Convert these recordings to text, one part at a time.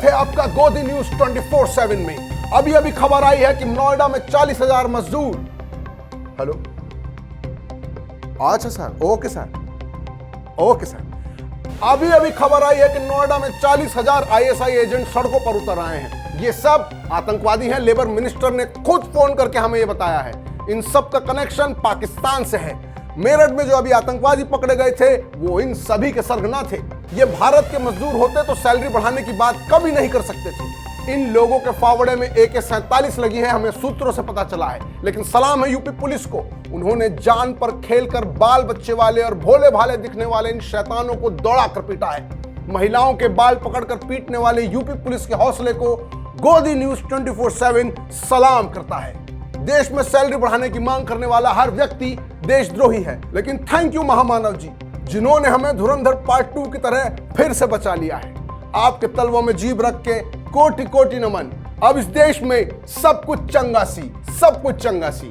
है आपका गोदी न्यूज 24/7 में। अभी अभी खबर आई है कि नोएडा में 40,000 मजदूर। हेलो, अच्छा sir, okay sir, okay sir. अभी अभी खबर आई है कि नोएडा में 40,000 ISI एजेंट सड़कों पर उतर आए हैं। ये सब आतंकवादी हैं। लेबर मिनिस्टर ने खुद फोन करके हमें यह बताया है। इन सब का कनेक्शन पाकिस्तान से है। मेरठ में जो अभी आतंकवादी पकड़े गए थे वो इन सभी के सरगना थे। ये भारत के मजदूर होते तो सैलरी बढ़ाने की बात कभी नहीं कर सकते थे। इन लोगों के फावड़े में AK-47 लगी है, हमें सूत्रों से पता चला है। लेकिन सलाम है यूपी पुलिस को, उन्होंने जान पर खेलकर बाल बच्चे वाले और भोले भाले दिखने वाले इन शैतानों को दौड़ा कर पीटा है। महिलाओं के बाल पकड़कर पीटने वाले यूपी पुलिस के हौसले को गोदी न्यूज 24/7 सलाम करता है। देश में सैलरी बढ़ाने की मांग करने वाला हर व्यक्ति देशद्रोही है। लेकिन थैंक यू महामानव जी, जिन्होंने हमें धुरंधर पार्ट 2 की तरह फिर से बचा लिया है। आपके तलवों में जीभ रख के कोटि कोटि नमन। अब इस देश में सब कुछ चंगा सी, सब कुछ चंगा सी।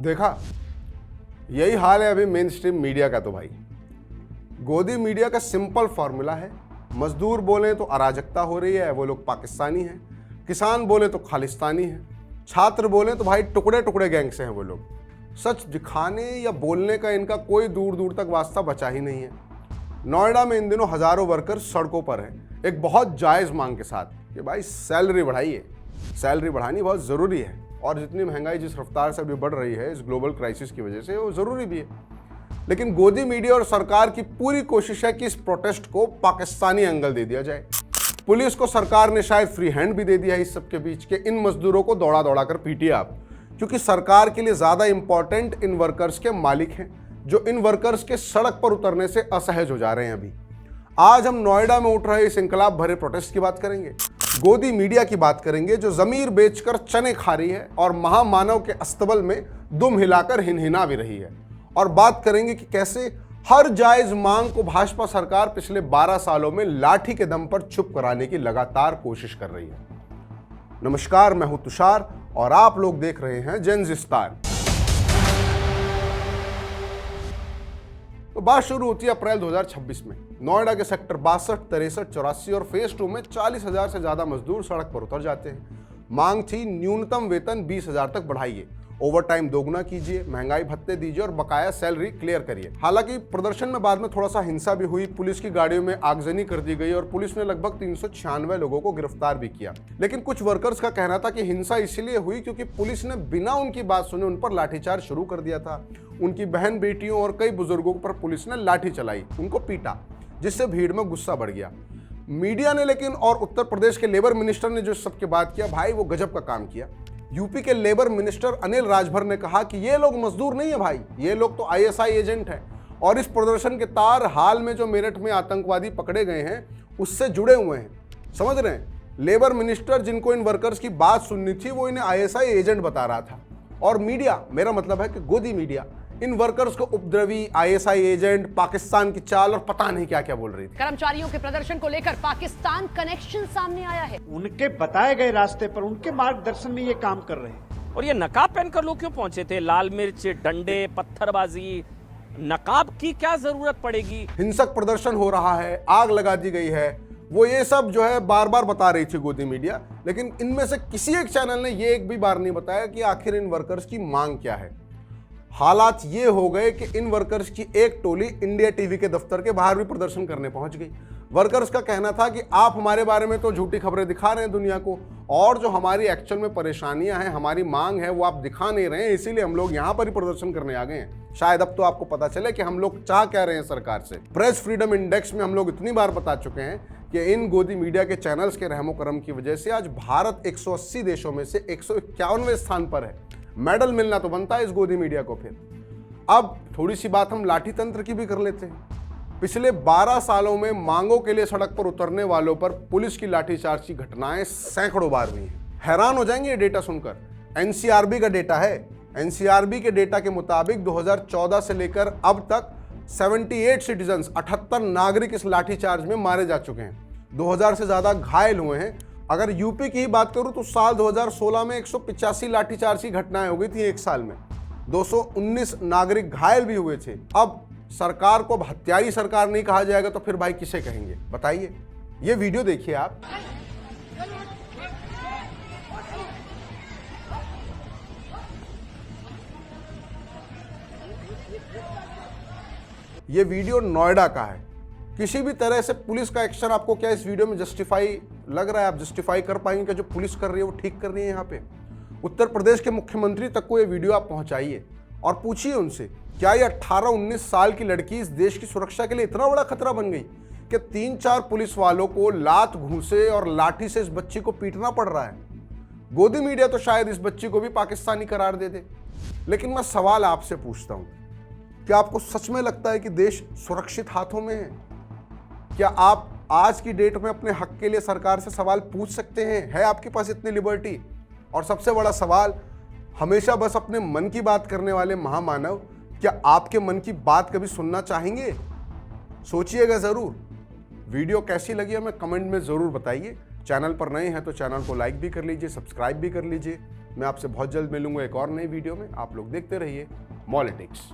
देखा, यही हाल है अभी मेन स्ट्रीम मीडिया का। तो भाई गोदी मीडिया का सिंपल फॉर्मूला है, मजदूर बोले तो अराजकता हो रही है, वो लोग पाकिस्तानी हैं। किसान बोले तो खालिस्तानी है। छात्र बोले तो भाई टुकड़े टुकड़े गैंग से हैं वो लोग। सच दिखाने या बोलने का इनका कोई दूर दूर तक वास्ता बचा ही नहीं है। नोएडा में इन दिनों हजारों वर्कर्स सड़कों पर हैं, एक बहुत जायज़ मांग के साथ कि भाई सैलरी बढ़ाइए। सैलरी बढ़ानी बहुत ज़रूरी है, और जितनी महंगाई जिस रफ्तार से अभी बढ़ रही है इस ग्लोबल क्राइसिस की वजह से, वो ज़रूरी भी है। लेकिन गोदी मीडिया और सरकार की पूरी कोशिश है कि इस प्रोटेस्ट को पाकिस्तानी एंगल दे दिया जाए। पुलिस को सरकार ने शायद फ्री हैंड भी दे दिया है इस सब के बीच के इन मजदूरों को दौड़ा दौड़ा कर पीटिए आप, क्योंकि सरकार के लिए ज़्यादा इंपॉर्टेंट इन वर्कर्स के मालिक हैं, जो इन वर्कर्स के सड़क पर उतरने से असहज हो जा रहे हैं। अभी आज हम नोएडा में उठ रहे इस इंकलाब भरे प्रोटेस्ट की बात करेंगे, गोदी मीडिया की बात करेंगे जो ज़मीर बेचकर चने खा रही है और महामानव के अस्तबल में दुम हिलाकर हिनहिना भी रही है, और बात करेंगे कि कैसे हर जायज मांग को भाजपा सरकार पिछले 12 सालों में लाठी के दम पर चुप कराने की लगातार कोशिश कर रही है। नमस्कार, मैं हूं तुषार और आप लोग देख रहे हैं जेनजिस्तान। तो बात शुरू होती है अप्रैल 2026 में। नोएडा के सेक्टर 62, 63, 84 और फेज 2 में 40,000 से ज्यादा मजदूर सड़क पर उतर जाते हैं। मांग थी न्यूनतम वेतन 20,000 तक बढ़ाइए, ओवर टाइम दोगुना कीजिए, महंगाई भत्ते दीजिए और बकाया सैलरी क्लियर करिए। हालांकि प्रदर्शन में बाद में थोड़ा सा हिंसा भी हुई, पुलिस की गाड़ियों में आगजनी कर दी गई और पुलिस ने लगभग 396 लोगों को गिरफ्तार भी किया। लेकिन कुछ वर्कर्स का कहना था कि हिंसा इसलिए हुई क्योंकि पुलिस ने बिना उनकी बात सुने उन पर लाठीचार्ज शुरू कर दिया था। उनकी बहन बेटियों और कई बुजुर्गों पर पुलिस ने लाठी चलाई, उनको पीटा, जिससे भीड़ में गुस्सा बढ़ गया। मीडिया ने लेकिन और उत्तर प्रदेश के लेबर मिनिस्टर ने जो सबके बात किया, भाई वो गजब का काम किया। यूपी के लेबर मिनिस्टर अनिल राजभर ने कहा कि ये लोग मजदूर नहीं है भाई, ये लोग तो ISI एजेंट हैं, और इस प्रदर्शन के तार हाल में जो मेरठ में आतंकवादी पकड़े गए हैं उससे जुड़े हुए हैं। समझ रहे हैं? लेबर मिनिस्टर जिनको इन वर्कर्स की बात सुननी थी वो इन्हें ISI एजेंट बता रहा था, और मीडिया, मेरा मतलब है कि गोदी मीडिया, इन वर्कर्स को उपद्रवी, ISI एजेंट, पाकिस्तान की चाल और पता नहीं क्या क्या बोल रही थी। कर्मचारियों के प्रदर्शन को लेकर पाकिस्तान कनेक्शन सामने आया है। उनके बताए गए रास्ते पर, उनके मार्गदर्शन में ये काम कर रहे हैं। और ये नकाब पहनकर लोग क्यों पहुंचे थे? लाल मिर्च, डंडे, पत्थरबाजी, नकाब की क्या जरूरत पड़ेगी? हिंसक प्रदर्शन हो रहा है, आग लगा दी गई है, वो ये सब जो है बार बार बता रही थी गोदी मीडिया। लेकिन इनमें से किसी एक चैनल ने ये एक भी बार नहीं बताया कि आखिर इन वर्कर्स की मांग क्या है। हालात ये हो गए कि इन वर्कर्स की एक टोली इंडिया टीवी के दफ्तर के बाहर भी प्रदर्शन करने पहुंच गई। वर्कर्स का कहना था कि आप हमारे बारे में तो झूठी खबरें दिखा रहे हैं दुनिया को, और जो हमारी एक्चुअल में परेशानियां हैं, हमारी मांग है, वो आप दिखा नहीं रहे हैं, इसीलिए हम लोग यहाँ पर ही प्रदर्शन करने आ गए हैं। शायद अब तो आपको पता चले कि हम लोग चाह क्या रहे हैं सरकार से। प्रेस फ्रीडम इंडेक्स में हम लोग इतनी बार बता चुके हैं कि इन गोदी मीडिया के चैनल्स के रहमो करम की वजह से आज भारत 180 देशों में से 151वें स्थान पर है। मेडल मिलना तो बनता है इस गोदी मीडिया को। फिर अब थोड़ी सी बात हम लाठी तंत्र की भी कर लेते हैं। पिछले 12 सालों में मांगों के लिए सड़क पर उतरने वालों पर पुलिस की लाठीचार्ज की घटनाएं सैकड़ों बार हुई हैं। हैरान हो जाएंगे ये डेटा सुनकर। NCRB का डेटा है। NCRB के डेटा के मुताबिक 2014 से लेकर अब तक 78 सिटीजन्स, 78 नागरिक इस लाठीचार्ज में मारे जा चुके हैं। 2000 से ज्यादा घायल हुए हैं। अगर यूपी की ही बात करूं तो साल 2016 में 185 लाठीचार्ज की घटनाएं हो गई थी एक साल में। 219 नागरिक घायल भी हुए थे। अब सरकार को अब हत्यारी सरकार नहीं कहा जाएगा तो फिर भाई किसे कहेंगे बताइए। ये वीडियो देखिए आप। ये वीडियो नोएडा का है। किसी भी तरह से पुलिस का एक्शन आपको क्या इस वीडियो में जस्टिफाई लग रहा है? आप जस्टिफाई कर पाएंगे कि जो पुलिस कर रही है वो ठीक कर रही है? यहाँ पे उत्तर प्रदेश के मुख्यमंत्री तक को ये वीडियो आप पहुंचाइए और पूछिए उनसे, क्या ये 18-19 साल की लड़की इस देश की सुरक्षा के लिए इतना बड़ा खतरा बन गई कि 3-4 पुलिस वालों को लात घूंसे और लाठी से इस बच्ची को पीटना पड़ रहा है? गोदी मीडिया तो शायद इस बच्ची को भी पाकिस्तानी करार दे दे। लेकिन मैं सवाल आपसे पूछता हूं, क्या आपको सच में लगता है कि देश सुरक्षित हाथों में है? क्या आप आज की डेट में अपने हक के लिए सरकार से सवाल पूछ सकते हैं? है आपके पास इतनी लिबर्टी? और सबसे बड़ा सवाल, हमेशा बस अपने मन की बात करने वाले महामानव, क्या आपके मन की बात कभी सुनना चाहेंगे? सोचिएगा जरूर। वीडियो कैसी लगी हमें कमेंट में जरूर बताइए। चैनल पर नए हैं तो चैनल को लाइक भी कर लीजिए, सब्सक्राइब भी कर लीजिए। मैं आपसे बहुत जल्द मिलूंगा एक और नई वीडियो में। आप लोग देखते रहिए मॉलिटिक्स।